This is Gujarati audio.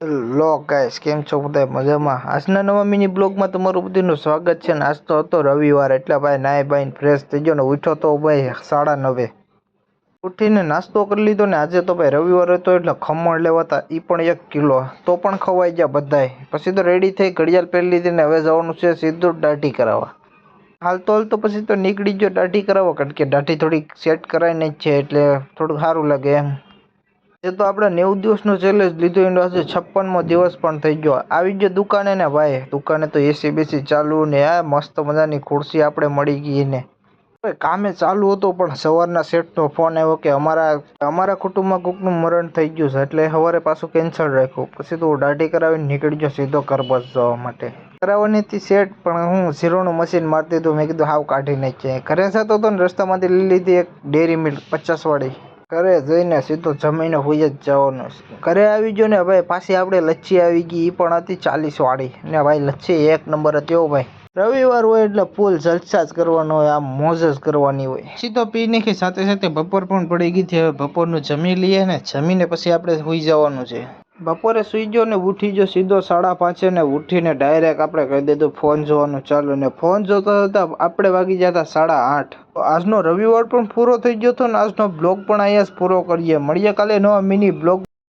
લો ગાઈસ, કેમ છો બધા મજામાં? આજના નવા મિની બ્લોગમાં તમારું બધાનું સ્વાગત છે. ને આજ તો હતો રવિવાર, એટલે ભાઈ નાઈ બાઈને ફ્રેશ થઈ ગયો ને ઉઠ્યો તો ભાઈ 9:30 ઉઠીને નાસ્તો કરી લીધો. ને આજે તો ભાઈ રવિવાર હતો એટલે ખમણ લેવાતા, એ પણ 1 કિલો, તો પણ ખવાઈ ગયા બધાય. પછી તો રેડી થઈ, ઘડિયાળ પહેરી લીધી ને હવે જવાનું છે સીધું દાઢી કરાવવા. હાલતો પછી તો નીકળી ગયો દાઢી કરાવવા, કારણ કે દાઢી થોડીક સેટ કરાવીને જ છે એટલે થોડું સારું લાગે એમ. એ તો આપણે 90 દિવસનો ચેલેન્જ લીધો, એનો આજે 56મો દિવસ પણ થઈ ગયો. આવી ગયો દુકાને ને ભાઈ, દુકાને તો એસી બેસી ચાલુ ને આ મસ્ત મજાની ખુરશી આપણે મળી ગઈ ને કામે ચાલુ હતું. પણ સવારના શેઠનો ફોન આવ્યો કે અમારા કુટુંબમાં કોકનું મરણ થઈ ગયું છે, એટલે સવારે પાછું કેન્સલ રાખ્યું. પછી તો દાઢી કરાવીને નીકળી ગયો સીધો ઘર બસ જવા માટે. કરાવવાની હતી સેટ, પણ હું ઝીરોનું મશીન મારી દીધું. મેં કીધું હાવ કાઢી નાખીએ. ઘરે જતો હતો ને રસ્તામાંથી લઈ લીધી એક ડેરી મિલ્ક 50 વાળી. ઘરે જઈને સીધો જમીને હોઈ જ જવાનું. ઘરે આવી ગયો ને ભાઈ, પાછી આપણે લચ્છી આવી ગઈ, એ પણ હતી 40 વાળી ને ભાઈ લચ્છી 1 નંબર હતી. હો ભાઈ, રવિવાર હોય એટલે ફૂલ જલસા જ કરવાનો હોય, આમ મોજ જ કરવાની હોય. સીધો પી નાખી, સાથે સાથે બપોર પણ પડી ગઈ છે. હવે બપોરનું જમી લઈએ ને જમીને પછી આપણે સુઈ જવાનું છે. બપોરે સુઈ ગયો ને ઉઠી ગયો સીધો 5:30 ને ઉઠીને ડાયરેક્ટ આપણે કહી દીધું ફોન જોવાનું ચાલુ. ને ફોન જોતા જોતા આપણે વાગી ગયા હતા 8:30. આજનો રવિવાર પણ પૂરો થઈ ગયો હતો ને આજનો બ્લોગ પણ અહીંયા જ પૂરો કરીએ. મળીએ કાલે નવા મિની બ્લોગ.